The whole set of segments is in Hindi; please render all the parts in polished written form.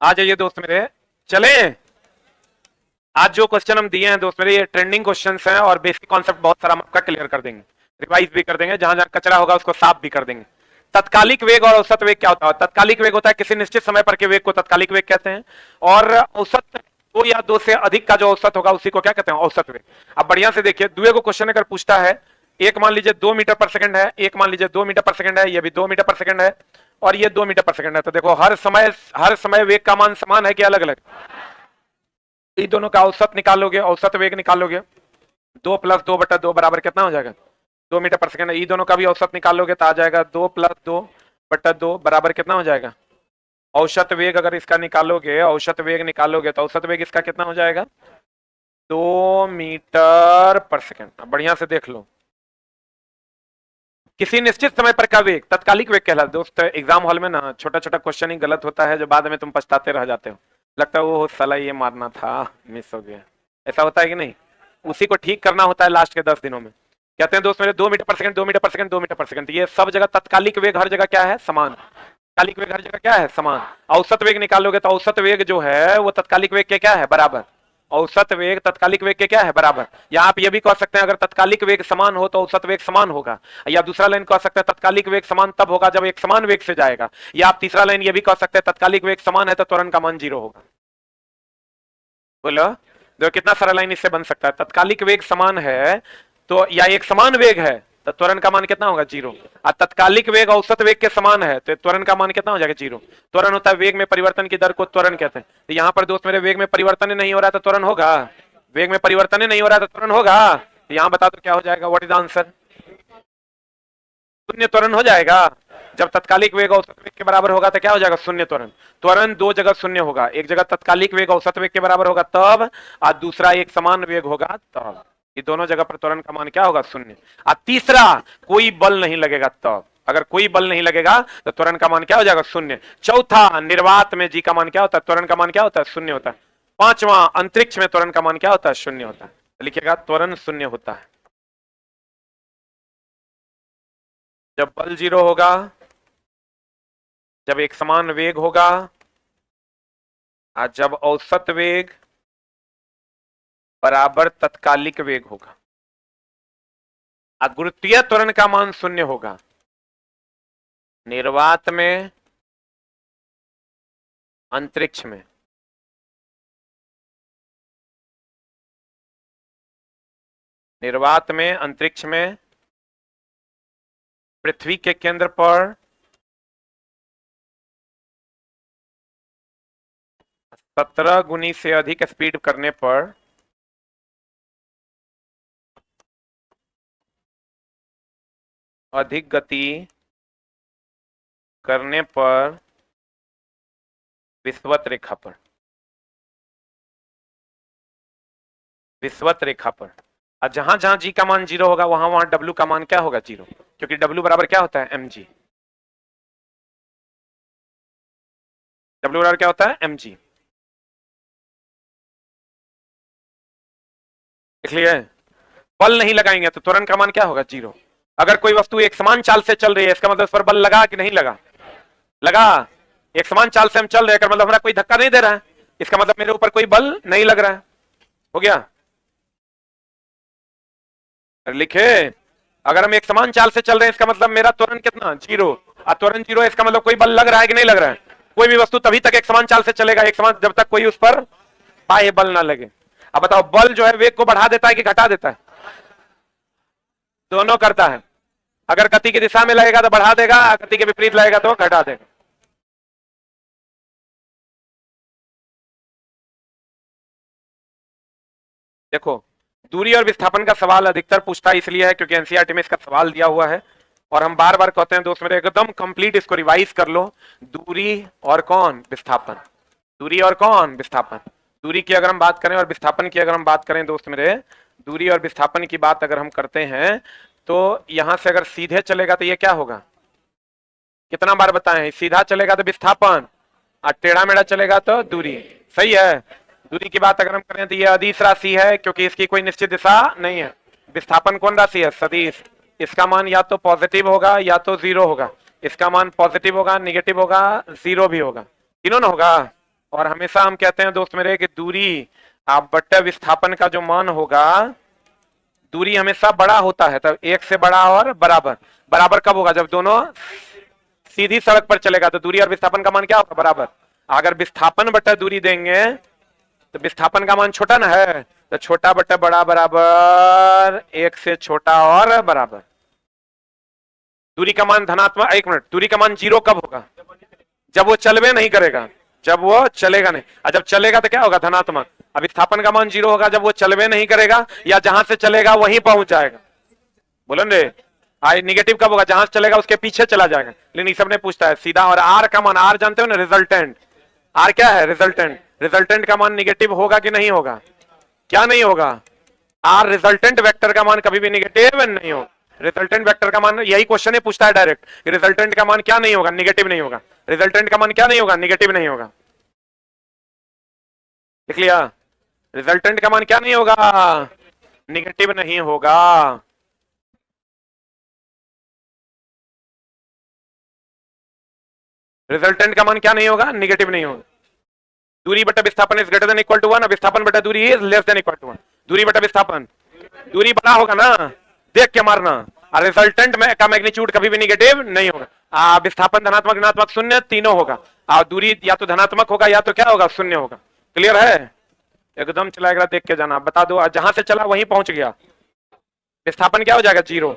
आ जाइए दोस्त मेरे, चले। आज जो क्वेश्चन हम दिए हैं दोस्त मेरे, ये ट्रेंडिंग क्वेश्चंस हैं और बेसिक कॉन्सेप्ट बहुत सारा हम आपका क्लियर कर देंगे, रिवाइज भी कर देंगे, जहां जहां कचरा होगा उसको साफ भी कर देंगे। तत्कालिक वेग और औसत वेग क्या होता है? तत्कालिक वेग होता है किसी निश्चित समय पर के वेग को तत्कालिक वेग कहते हैं, और औसत दो या दो से अधिक का जो औसत होगा उसी को क्या कहते हैं? औसत वेग। अब बढ़िया से देखिए, दुए को क्वेश्चन अगर पूछता है, एक मान लीजिए 2 मीटर पर सेकंड है, एक मान लीजिए 2 मीटर पर सेकंड है, ये भी 2 मीटर पर सेकंड है, और ये 2 मीटर पर सेकंड है, तो देखो हर समय वेग का मान समान है कि अलग अलग? इन दोनों का औसत निकालोगे, औसत वेग निकालोगे, 2 + 2/2 बराबर कितना हो जाएगा? 2 मीटर पर सेकंड। इन दोनों का भी औसत निकालोगे तो आ जाएगा 2 + 2/2 बराबर कितना हो जाएगा? औसत वेग अगर इसका निकालोगे, औसत वेग निकालोगे तो औसत वेग इसका कितना हो जाएगा? 2 मीटर पर सेकंड। बढ़िया से देख लो, किसी निश्चित समय पर का वेग तत्कालिक वेग कहलाता है। दोस्त एग्जाम हॉल में ना छोटा छोटा क्वेश्चन ही गलत होता है, जो बाद में तुम पछताते रह जाते हो, लगता है वो साला ये मारना था, मिस हो गया। ऐसा होता है कि नहीं? उसी को ठीक करना होता है लास्ट के 10 दिनों में। कहते हैं दोस्त मेरे 2 मीटर पर सेकंड, 2 मीटर पर सेकंड, 2 मीटर पर सेकंड, ये सब जगह तत्कालिक वेग हर जगह क्या है? समान। तत्कालिक वेग हर जगह क्या है? समान। औसत वेग निकालोगे तो औसत वेग जो है वो तत्कालिक वेग के क्या है? बराबर। औसत वेग तत्कालिक वेग के क्या है? बराबर। या आप ये भी कह सकते हैं, अगर तत्कालिक वेग समान हो तो औसत वेग समान होगा। या दूसरा लाइन कह सकते हैं, तत्कालिक वेग समान तब होगा जब एक समान वेग से जाएगा। या आप तीसरा लाइन ये भी कह सकते हैं, तत्कालिक वेग समान है तो त्वरण का मान 0 होगा। बोलो, देखो कितना सारा लाइन इससे बन सकता है। तत्कालिक वेग समान है तो, या एक समान वेग है तो त्वरण का मान कितना होगा? 0। और तत्कालिक वेग औसत वेग के समान है तो त्वरण का मान कितना हो जाएगा? 0। त्वरण होता है वेग में परिवर्तन की दर को त्वरण कहते हैं। तो यहां पर दोस्त मेरे वेग में परिवर्तन नहीं हो रहा तो त्वरण होगा? वेग में परिवर्तन नहीं हो रहा तो त्वरण होगा? तो यहां बता दो क्या हो जाएगा? What is answer? शून्य त्वरण हो जाएगा। जब तत्कालिक वेग औसत वेग के बराबर होगा तो क्या हो जाएगा? शून्य त्वरण। त्वरण दो जगह शून्य होगा, एक जगह तत्कालिक वेग औसत वेग के बराबर होगा तब, और दूसरा एक समान वेग होगा तब। ये दोनों जगह पर त्वरण का मान क्या होगा? शून्य। और तीसरा, कोई बल नहीं लगेगा तब। अगर कोई बल नहीं लगेगा तो त्वरण का मान क्या हो जाएगा? शून्य। चौथा, निर्वात में जी का मान क्या होता है? त्वरण का मान क्या होता है? शून्य होता है। पांचवा, अंतरिक्ष में त्वरण का मान क्या होता है? शून्य होता है। लिखिएगा, त्वरण शून्य होता है जब बल 0 होगा, जब एक समान वेग होगा, और जब औसत वेग बराबर तत्कालिक वेग होगा, और गुरुत्वीय त्वरण का मान शून्य होगा। निर्वात में, अंतरिक्ष में। निर्वात में, अंतरिक्ष में, पृथ्वी के केंद्र पर 17 गुनी से अधिक स्पीड करने पर अधिक गति करने पर विषुवत रेखा पर, विषुवत रेखा पर, और जहां जहां जी का मान 0 होगा वहां वहां डब्ल्यू का मान क्या होगा? 0, क्योंकि डब्ल्यू बराबर क्या होता है? mg। डब्ल्यू बराबर क्या होता है? mg। देख लिए? बल नहीं लगाएंगे तो त्वरण का मान क्या होगा? 0। अगर कोई वस्तु एक समान चाल से चल रही है, इसका मतलब इस पर बल लगा कि नहीं लगा? लगा। एक समान चाल से हम चल रहे हैं, मतलब हमारा कोई धक्का नहीं दे रहा है, इसका मतलब मेरे ऊपर कोई बल नहीं लग रहा है। हो गया? लिखे, अगर हम एक समान चाल से चल रहे हैं, इसका मतलब मेरा त्वरण कितना? 0। और त्वरण 0 है, इसका मतलब कोई बल लग रहा है कि नहीं लग रहा है? कोई भी वस्तु तभी तक एक समान चाल से चलेगा, एक समान, जब तक कोई उस पर बाह्य बल ना लगे। अब बताओ, बल जो है वेग को बढ़ा देता है कि घटा देता है? दोनों करता है। अगर गति की दिशा में लगेगा तो बढ़ा देगा, गति के विपरीत लगेगा तो घटा देगा। देखो, दूरी और विस्थापन का सवाल अधिकतर पूछता इसलिए है क्योंकि एनसीईआरटी में इसका सवाल दिया हुआ है, और हम बार बार कहते हैं दोस्त मेरे, एकदम कंप्लीट इसको रिवाइज कर लो। दूरी और कौन? विस्थापन। दूरी और कौन? विस्थापन। दूरी की अगर हम बात करें और विस्थापन की अगर हम बात करें दोस्त मेरे, दूरी और विस्थापन की बात अगर हम करते हैं तो यहां से अगर सीधे चलेगा तो ये क्या होगा? कितना बार बताएं? सीधा चलेगा तो विस्थापन, और टेढ़ा मेढ़ा चलेगा तो दूरी। सही है। दूरी की बात अगर हम करें तो ये अदिश राशि है क्योंकि इसकी कोई निश्चित दिशा नहीं है। विस्थापन कौन राशि है? सदिश। इसका मान या तो पॉजिटिव होगा या तो 0 होगा। इसका मान पॉजिटिव होगा, निगेटिव होगा, 0 भी होगा, तीनों ना होगा। और हमेशा हम कहते हैं दोस्त मेरे कि दूरी आप बट्टे विस्थापन का जो मान होगा, दूरी हमेशा बड़ा होता है, तब एक से बड़ा और बराबर। बराबर कब होगा? जब दोनों सीधी सड़क पर चलेगा तो दूरी और विस्थापन का मान क्या होगा? बराबर। अगर विस्थापन बट्टा दूरी देंगे तो विस्थापन का मान छोटा ना है, तो छोटा बट्टा बड़ा बराबर एक से छोटा और बराबर। दूरी का मान धनात्मक, एक मिनट, दूरी का मान 0 कब होगा? जब वो चलवे नहीं करेगा, जब वो चलेगा नहीं। और जब चलेगा तो क्या होगा? धनात्मक। अब विस्थापन का मान 0 होगा जब वो चलवे नहीं करेगा या जहां से चलेगा वहीं पहुंच जाएगा। बोलो रे। आई निगेटिव कब होगा? जहां से चलेगा उसके पीछे चला जाएगा। लेकिन सब ने पूछता है सीधा। और आर का मान, आर जानते हो ना, रिजल्टेंट। आर क्या है? रिजल्टेंट। रिजल्टेंट का मान निगेटिव होगा कि नहीं होगा? क्या नहीं होगा? आर रिजल्टेंट वेक्टर का मान कभी भी निगेटिव नहीं होगा। रिजल्टेंट वेक्टर का मान, यही क्वेश्चन है, पूछता है डायरेक्ट। रिजल्टेंट का मान क्या नहीं होगा? निगेटिव नहीं होगा। रिजल्टेंट का मान क्या नहीं होगा? निगेटिव नहीं होगा। देख लिया? रिजल्टेंट का मान क्या नहीं होगा? निगेटिव नहीं होगा। रिजल्टेंट का मान क्या नहीं होगा? निगेटिव नहीं होगा। दूरी बटा विस्थापन is greater than equal to 1, विस्थापन बटा दूरी is less than equal to 1। दूरी बटा विस्थापन, दूरी बड़ा होगा ना, देख के मारना। और रिजल्टेंट में का मैग्नीट्यूड कभी भी निगेटिव नहीं होगा। विस्थापन धनात्मक, ऋणात्मक, शून्य तीनों होगा। और दूरी या तो धनात्मक होगा या तो क्या होगा? शून्य होगा। क्लियर है? एकदम चलाएगा, देख के जाना। बता दो, जहां से चला वहीं पहुंच गया। विस्थापन क्या हो जाएगा? 0।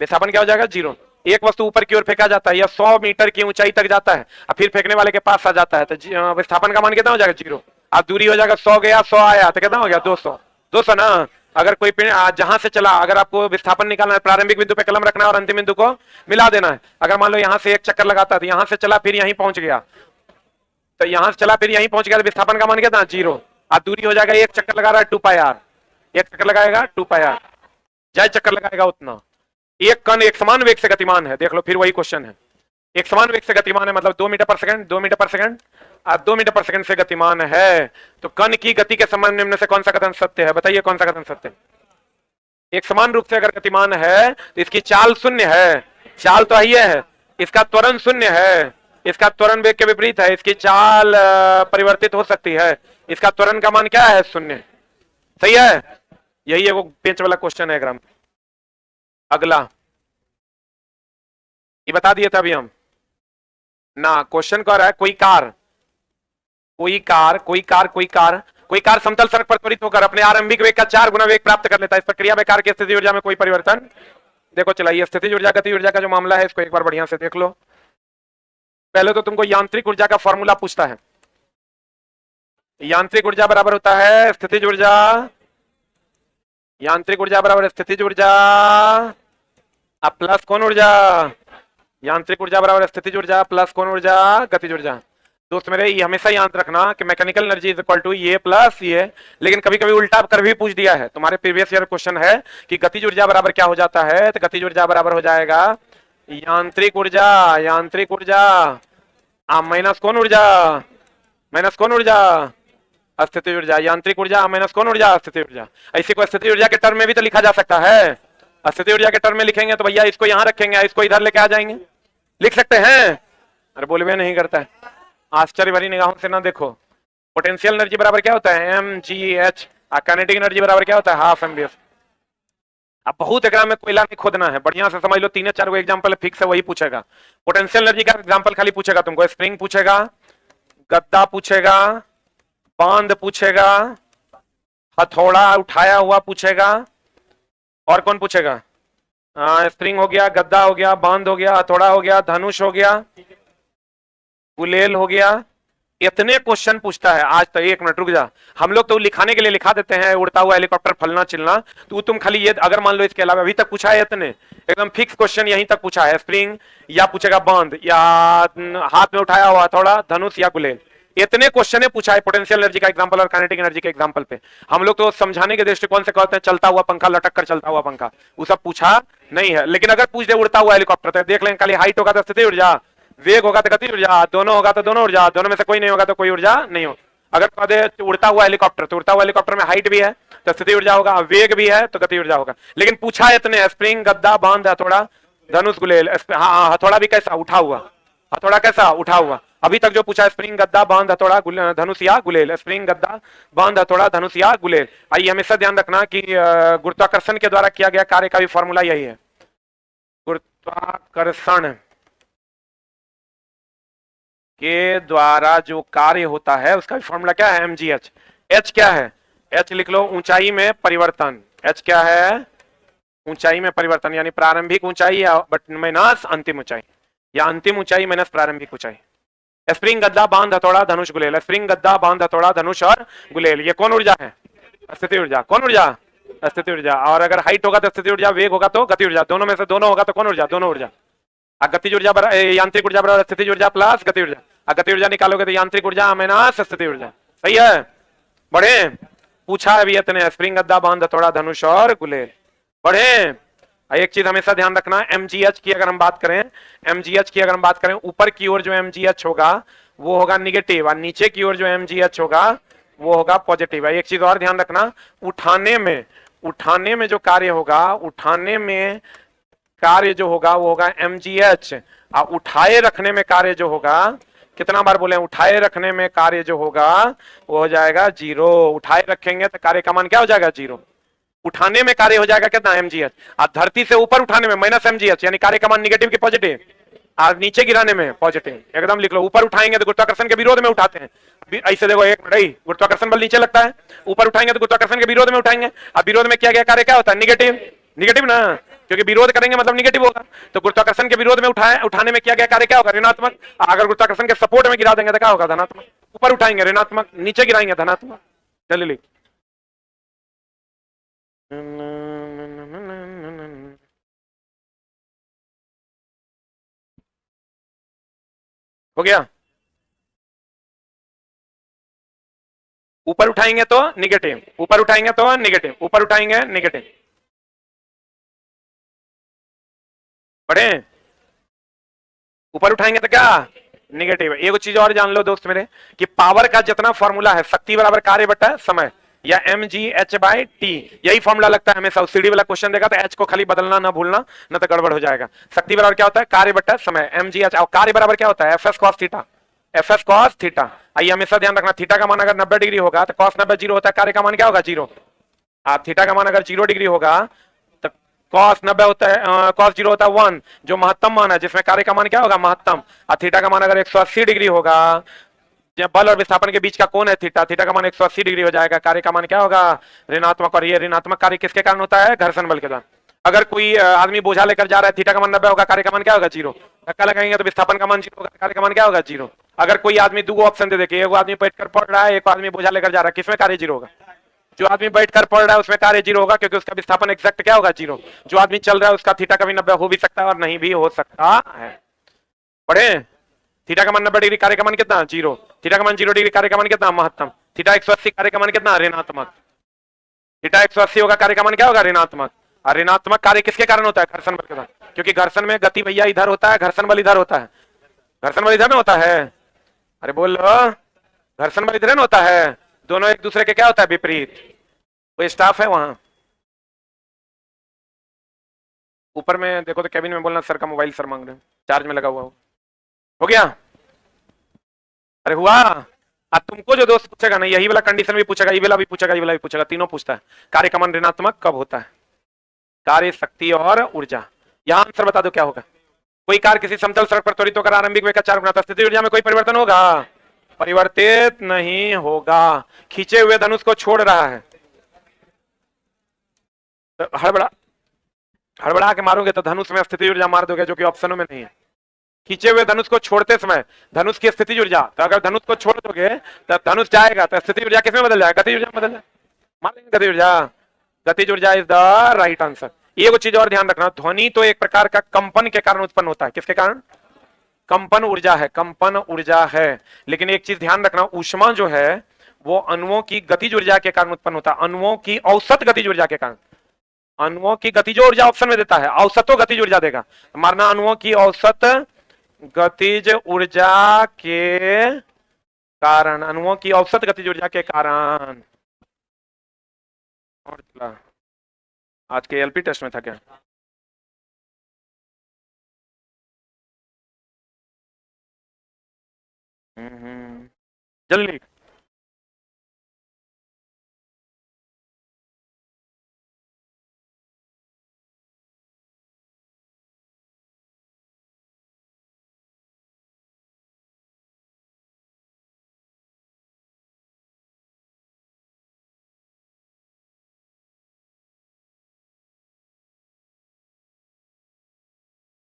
विस्थापन क्या हो जाएगा? 0। एक वस्तु ऊपर की ओर फेंका जाता है या 100 मीटर की ऊंचाई तक जाता है और फिर फेंकने वाले के पास आ जाता है तो विस्थापन का मान कितना हो जाएगा? 0। अब दूरी हो जाएगा 100 गया 100 आया तो कितना हो गया? 200। 200 ना। अगर कोई जहां से चला, अगर आपको विस्थापन निकालना है, प्रारंभिक बिंदु पे कलम रखना है और अंतिम बिंदु को मिला देना है। अगर मान लो यहां से एक चक्कर लगाता है तो यहां से चला फिर यहीं पहुंच गया, तो यहां से चला फिर यहीं पहुंच गया तो विस्थापन का मान कितना? 0। अब दूरी हो जाएगा, एक चक्कर लगा रहा है 2πr, एक चक्कर लगाएगा 2πr, जाए चक्कर लगाएगा उतना। एक कण एक समान वेग से गतिमान है, देख लो फिर वही क्वेश्चन है। एक समान वेग से गतिमान है मतलब 2 मीटर पर सेकंड, 2 मीटर पर सेकंड, 2 मीटर पर सेकंड से गतिमान है। तो कण की गति के संबंध में से कौन सा कथन सत्य है? बताइए कौन सा कथन सत्य है? एक समान रूप से अगर गतिमान है तो इसकी चाल शून्य है। चाल तो ये है, इसका त्वरण शून्य है, इसका त्वरण वेग के विपरीत है, इसकी चाल परिवर्तित हो सकती है, इसका त्वरण का मान क्या है? शून्य। सही है? यही वो पेंच वाला क्वेश्चन है ग्राम। अगला ये बता दिए था अभी हम ना। क्वेश्चन कह रहा है कोई कार समतल सड़क पर त्वरित होकर अपने आरंभिक वेग का 4 गुना वेग प्राप्त कर लेता है। इस प्रक्रिया में कार की स्थिति ऊर्जा में कोई परिवर्तन। देखो चलाइए, स्थिति ऊर्जा गति ऊर्जा का जो मामला है इसको एक बार बढ़िया से देख लो। पहले तो तुमको यांत्रिक ऊर्जा का फॉर्मूला पूछता है। यांत्रिक ऊर्जा बराबर होता है स्थितिज ऊर्जा, यांत्रिक ऊर्जा बराबर स्थितिज ऊर्जा अब प्लस कौन ऊर्जा? यांत्रिक ऊर्जा बराबर स्थितिज ऊर्जा प्लस कौन ऊर्जा? गतिज ऊर्जा। दोस्त मेरे ये हमेशा याद रखना कि mechanical energy is equal to ये प्लस ये, लेकिन कभी कभी उल्टा कर भी पूछ दिया है। तुम्हारे प्रीवियस ईयर क्वेश्चन है कि गतिज ऊर्जा बराबर क्या हो जाता है, तो गतिज ऊर्जा बराबर हो जाएगा यांत्रिक ऊर्जा, यांत्रिक ऊर्जा माइनस कौन ऊर्जा? माइनस कौन ऊर्जा? स्थितिज ऊर्जा। यांत्रिक ऊर्जा माइनस कौन ऊर्जा? स्थितिज ऊर्जा। इसी को स्थितिज ऊर्जा के टर्म में भी तो लिखा जा सकता है। स्थितिज ऊर्जा के टर्म में लिखेंगे तो भैया इसको यहां रखेंगे, इसको इधर लेके आ जाएंगे, लिख सकते हैं। अरे बोलवे नहीं करता है, आश्चर्य भरी निगाहों से ना देखो। पोटेंशियल एनर्जी बराबर क्या होता है? mgh। काइनेटिक एनर्जी बराबर क्या होता है? Half mvf। अब बहुत एग्जाम में कोयला नहीं खोदना है, बढ़िया से समझ लो। 3-4 को एग्जाम्पल फिक्स है, वही पूछेगा। पोटेंशियल एनर्जी का एग्जाम्पल खाली पूछेगा तुमको। स्प्रिंग पूछेगा, गद्दा पूछेगा, बांध पूछेगा, हथौड़ा उठाया हुआ पूछेगा, और कौन पूछेगा? स्प्रिंग हो गया, गद्दा हो गया, बांध हो गया, हथौड़ा हो गया, धनुष हो गया, गुलेल हो गया। इतने क्वेश्चन पूछता है आज। तो एक मिनट रुक जा, हम लोग तो लिखाने के लिए लिखा देते हैं उड़ता हुआ हेलीकॉप्टर फलना चिलना, तो तुम खाली ये अगर मान लो इसके अलावा अभी तक पूछा है इतने एकदम फिक्स क्वेश्चन यहीं तक पूछा है। स्प्रिंग या पूछेगा बांध, या हाथ में उठाया हुआ हथौड़ा, धनुष या गुलेल, इतने क्वेश्चन पूछा है पोटेंशियल एनर्जी का एग्जांपल और काइनेटिक एनर्जी के एग्जांपल पे। हम लोग तो समझाने के दृष्टिकोण से कहते हैं चलता हुआ पंखा, लटक कर चलता हुआ पंखा, वो सब पूछा नहीं है। लेकिन अगर पूछ दे उड़ता हुआ हेलीकॉप्टर तो देख लेंगे, खाली हाइट होगा तो स्थिति ऊर्जा, वेग होगा तो गति ऊर्जा, दोनों होगा तो दोनों ऊर्जा, दोनों में से कोई नहीं होगा तो कोई ऊर्जा नहीं हो। अगर कह दे उड़ता हुआ हेलीकॉप्टर तो उड़ता हुआ हेलीकॉप्टर में हाइट भी है तो स्थिति ऊर्जा होगा, वेग भी है तो गति ऊर्जा होगा। लेकिन पूछा इतने स्प्रिंग, गद्दा, बांध, हथौड़ा, धनुष, गुलेल। हाँ, हथौड़ा भी कैसा? उठा हुआ। हथौड़ा कैसा? उठा हुआ। अभी तक जो पूछा है स्प्रिंग, गद्दा, बांध, हथौड़ा, धनुष या गुलेल। स्प्रिंग, गद्दा, बांध, हथौड़ा, धनुष या गुलेल। आइए हमेशा ध्यान रखना कि गुरुत्वाकर्षण के द्वारा किया गया कार्य का भी फॉर्मूला यही है। गुरुत्वाकर्षण के द्वारा जो कार्य होता है उसका फॉर्मूला क्या है? mgh। h क्या है? h लिख लो, ऊंचाई में परिवर्तन। h क्या है? ऊंचाई में परिवर्तन, यानी प्रारंभिक ऊंचाई या माइनस अंतिम ऊंचाई, या अंतिम ऊंचाई माइनस प्रारंभिक ऊंचाई। स्प्रिंग, गद्दा, बांध, हथौड़ा, धनुष, गुलेल। स्प्रिंग, गद्दा, बांध, हथौड़ा, धनुष और गुलेल, ये कौन ऊर्जा है? स्थिति ऊर्जा। कौन ऊर्जा? स्थिति ऊर्जा। और अगर हाइट होगा तो स्थिति ऊर्जा, वेग होगा तो गति ऊर्जा, दोनों में से दोनों होगा तो कौन ऊर्जा? दोनों ऊर्जा। गतिज ऊर्जा यांत्रिक ऊर्जा बराबर स्थिति ऊर्जा प्लस गति ऊर्जा। गति ऊर्जा निकालोगे तो यांत्रिक ऊर्जा माइनस स्थिति ऊर्जा। सही है? बढ़े। पूछा है अभी इतने, स्प्रिंग, गद्दा, बांध, हथौड़ा, धनुष और गुलेल। बढ़े। एक चीज हमेशा ध्यान रखना, mgh की अगर हम बात करें, mgh की अगर हम बात करें, ऊपर की ओर जो mgh होगा वो होगा निगेटिव, और नीचे की ओर जो mgh होगा वो होगा पॉजिटिव। एक चीज और ध्यान रखना, उठाने में जो कार्य होगा, उठाने में कार्य जो होगा वो होगा mgh, और उठाए रखने में कार्य जो होगा, कितना बार बोले, उठाए रखने में कार्य जो होगा वो हो जाएगा 0। उठाए रखेंगे तो कार्य का मान क्या हो जाएगा? 0। उठाने में कार्य हो जाएगा कितना? mgh। और धरती से ऊपर उठाने में माइनस mgh, यानी कार्य का मान निगेटिव की पॉजिटिव, और नीचे गिराने में पॉजिटिव। एकदम लिख लो। ऊपर उठाएंगे तो गुरुत्वाकर्षण के विरोध में उठाते हैं, ऐसे देखो, एक मिनट, गुरुत्वाकर्षण बल नीचे लगता है, ऊपर उठाएंगे तो गुरुत्वाकर्षण के विरोध में उठाएंगे, और विरोध में किया गया कार्य क्या होता है? निगेटिव। निगेटिव ना, क्योंकि विरोध करेंगे मतलब निगेटिव होगा। तो गुरुत्वाकर्षण के विरोध में उठाने में किया गया कार्य क्या होगा? ऋणात्मक। अगर गुरुत्वाकर्षण के सपोर्ट में गिरा देंगे तो क्या होगा? धनात्मक। ऊपर उठाएंगे ऋणात्मक, नीचे गिराएंगे धनात्मक। चलिए लिख, हो गया। ऊपर उठाएंगे तो निगेटिव, ऊपर उठाएंगे तो निगेटिव, ऊपर उठाएंगे निगेटिव। पढ़े? ऊपर उठाएंगे तो क्या? निगेटिव। एक चीज और जान लो दोस्त मेरे, कि पावर का जितना फॉर्मूला है, शक्ति बराबर कार्य बटा समय, या mgh/t, यही फॉर्मूला लगता है हमेशा। सीडी वाला क्वेश्चन देगा तो h को खाली बदलना ना भूलना, न तो गड़बड़ हो जाएगा। शक्ति बराबर क्या होता है? कार्य बटा समय, mgh। और कार्य बराबर क्या होता है? fs cos theta, fs cos theta. आइए हमेशा ध्यान रखना, थीटा का मान अगर 90 डिग्री होगा तो cos 90 0 होता है, कार्य का मान क्या होगा? 0। थीटा का मान अगर 0 डिग्री होगा तो cos 90 होता है, cos 0 होता है 1, जो महत्तम मान है, जिसमें कार्य का मान क्या होगा? महत्तम। और थीटा का मान अगर 180 डिग्री होगा, जब बल और विस्थापन के बीच का कोण है थीटा, थीटा का मान 180 डिग्री हो जाएगा, कार्य का मान क्या होगा? ऋणात्मक। और ये ऋणात्मक कार्य किसके कारण होता है? घर्षण बल के द्वारा। अगर कोई आदमी बोझा लेकर जा रहा है, थीटा का मान 90 होगा, कार्य का मान क्या होगा? 0। धक्का लगाएंगे तो विस्थापन का मान 0 होगा, कार्य का मान क्या होगा? 0। अगर कोई आदमी, दो ऑप्शन दे देखिए, एक आदमी बैठकर पढ़ रहा है, एक आदमी बोझा लेकर जा रहा है, किसमें कार्य 0 होगा? जो आदमी बैठकर पढ़ रहा है उसमें कार्य 0 होगा, क्योंकि उसका विस्थापन एग्जैक्ट क्या होगा? 0। जो आदमी चल रहा है उसका थीटा का भी 90 हो भी सकता है और नहीं भी हो सकता है। पढ़े? थीटा का मान 90 डिग्री, कार्य का मान कितना? 0। थीटा का मान 0 डिग्री, कार्य का मान कितना? महत्तम। थीटा 180, कार्य का मान कितना? ऋणात्मक। थीटा 180 होगा, कार्य का मान क्या होगा? ऋणात्मक। और ऋणात्मक कार्य किसके कारण होता है? घर्षण बल के कारण, क्योंकि घर्षण में गति भैया इधर होता है, घर्षण बल इधर होता है। घर्षण बल इधर में होता है, अरे बोल लो, घर्षण बल इधर में होता है। दोनों एक दूसरे के क्या होता है? विपरीत। कोई स्टाफ है वहां ऊपर में? देखो तो कैबिन में बोलना सर का मोबाइल सर मांग रहे हैं, चार्ज में लगा हुआ हो गया? अरे हुआ? अब तुमको जो दोस्त पूछेगा ना, यही वाला कंडीशन भी पूछेगा, ये वाला भी पूछेगा, ये वाला भी पूछेगा, तीनों पूछता है। कार्य का मान ऋणात्मक कब होता है? कार्य, शक्ति और ऊर्जा। यहां आंसर बता दो क्या होगा? कोई कार किसी समतल सड़क पर त्वरित होकर आरंभिक वेग का 4 गुना, स्थिति ऊर्जा में कोई परिवर्तन होगा? परिवर्तित नहीं होगा। खींचे हुए धनुष को छोड़ रहा है, तो हड़बड़ा के मारोगे तो धनुष में स्थिति ऊर्जा मार दोगे, जो कि ऑप्शनों में नहीं है। खींचे हुए धनुष को छोड़ते समय धनुष की स्थिति ऊर्जा, तो अगर धनुष को छोड़ दोगे तो धनुष जाएगा, तो स्थिति ऊर्जा किसमें बदल जाएगा? गति ऊर्जा में बदल जाएगा। मान लेंगे गति ऊर्जा। गति ऊर्जा इज द राइट आंसर। एक चीज और ध्यान रखना, ध्वनि तो एक प्रकार का कंपन के कारण उत्पन्न होता है। किसके कारण? कंपन ऊर्जा है, कंपन ऊर्जा है। लेकिन एक चीज ध्यान रखना, ऊष्मा जो है वो अणुओं की गतिज ऊर्जा के कारण उत्पन्न होता है, अणुओं की औसत गतिज ऊर्जा के कारण। अणुओं की गतिज ऊर्जा ऑप्शन में देता है, औसतो गतिज ऊर्जा देगा, मारना अणुओं की औसत गतिज ऊर्जा के कारण, अणुओं की औसत गतिज ऊर्जा के कारण। और चला, आज के एलपी टेस्ट में था क्या? जल्दी।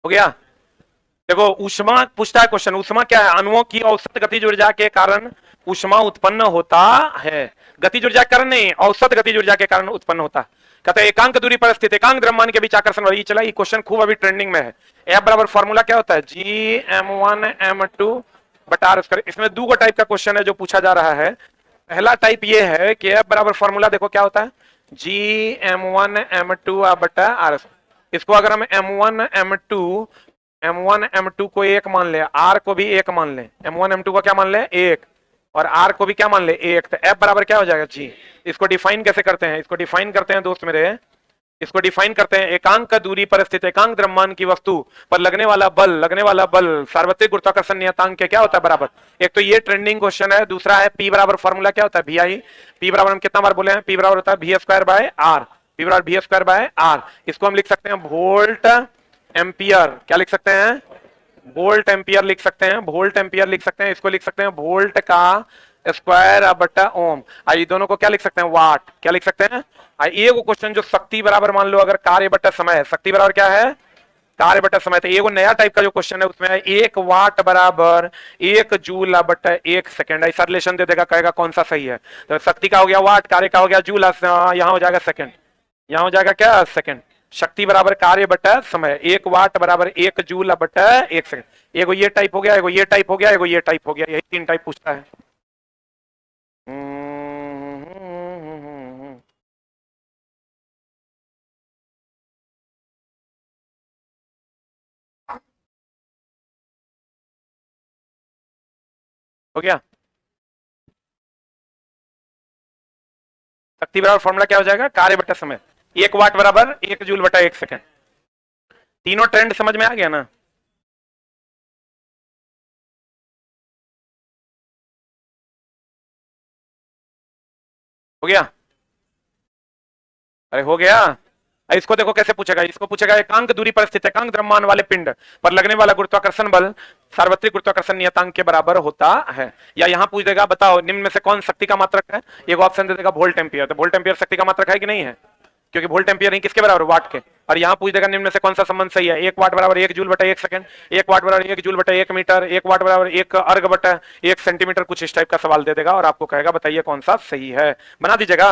हो गया। देखो ऊष्मा पूछता है क्वेश्चन, ऊष्मा क्या है? अणुओं की औसत गतिज ऊर्जा के कारण ऊष्मा उत्पन्न होता है। गतिज ऊर्जा के कारण नहीं, औसत गतिज ऊर्जा के कारण उत्पन्न होता है। कहते हैं एकांक दूरी पर स्थित एकांक द्रव्यमान के बीच आकर्षण बल। ये चला, ये क्वेश्चन खूब अभी ट्रेंडिंग में है। एफ बराबर फॉर्मूला क्या होता है? G m1 m2 बटा आर स्क्वायर। इसमें दो टाइप का क्वेश्चन है जो पूछा जा रहा है। पहला टाइप ये है कि एफ बराबर फॉर्मूला देखो क्या होता है, G m1 m2 बटा आर। इसको अगर हम M1 M2 को एक मान ले, आर को भी एक मान ले, M1 M2 को क्या मान ले? एक, और आर को भी क्या मान ले? एक, तो एफ बराबर क्या हो जाएगा? जी। इसको डिफाइन कैसे करते हैं? इसको डिफाइन करते हैं दोस्त मेरे, इसको डिफाइन करते हैं एकांक दूरी पर स्थित एकांक द्रव्यमान की वस्तु पर लगने वाला बल सार्वत्रिक गुरुत्वाकर्षण नियतांक के क्या होता है? बराबर। एक तो ये ट्रेंडिंग क्वेश्चन है। दूसरा है पी बराबर फॉर्मूला क्या होता है? VI। पी बराबर हम कितना बार बोले हैं? पी बराबर होता है V² पी बराबर V²R। इसको हम लिख सकते हैं वोल्ट एम्पियर। क्या लिख सकते हैं? वोल्ट एम्पियर लिख सकते हैं, वोल्ट एम्पियर लिख सकते हैं। इसको लिख सकते हैं वोल्ट का स्क्वायर बटा ओम। ये दोनों को क्या लिख सकते हैं? वाट। क्या लिख सकते हैं? ये वो क्वेश्चन जो शक्ति बराबर मान लो अगर कार्य बटा समय है, शक्ति बराबर क्या है? कार्य बटा समय। तो ये वो नया टाइप का जो क्वेश्चन है उसमें है 1 वाट बराबर 1 जूल बटा 1 सेकंड। ऐसा रिलेशन दे देगा, कहेगा कौन सा सही है। तो शक्ति का हो गया वाट, कार्य का हो गया जूल, यहाँ हो जाएगा सेकंड, यहाँ हो जाएगा क्या? सेकंड। शक्ति बराबर कार्य बटा समय, 1 वाट बराबर 1 जूल बटा 1 सेकंड। एगो ये टाइप हो गया, एगो ये टाइप हो गया, एगो ये टाइप हो गया। यही 3 टाइप पूछता है। हो गया। शक्ति बराबर फॉर्मूला क्या हो जाएगा? कार्य बटा समय। 1 वाट बराबर 1 जूल बटा 1 सेकंड। तीनों ट्रेंड समझ में आ गया ना? हो गया? अरे हो गया। इसको देखो कैसे पूछेगा, इसको पूछेगा एकांक दूरी पर स्थित एकांक द्रव्यमान वाले पिंड पर लगने वाला गुरुत्वाकर्षण बल सार्वत्रिक गुरुत्वाकर्षण नियतांक के बराबर होता है। या यहां पूछ देगा बताओ निम्न में से कौन शक्ति का मात्रक है? एक ऑप्शन दे देगा वोल्ट एम्पियर। तो वोल्ट एम्पियर शक्ति का मात्रक है कि नहीं है? क्योंकि वोल्ट एम्पियर नहीं किसके बराबर? वाट के। और यहां पूछ देगा निम्न में से कौन सा संबंध सही है? 1 वाट बराबर 1 जूल बटा 1 सेकंड, 1 वाट बराबर 1 जूल बटा 1 मीटर, 1 वाट बराबर 1 अर्ग बटा 1 सेंटीमीटर। कुछ इस टाइप का सवाल दे देगा और आपको कहेगा बताइए कौन सा सही है। बना दीजिएगा।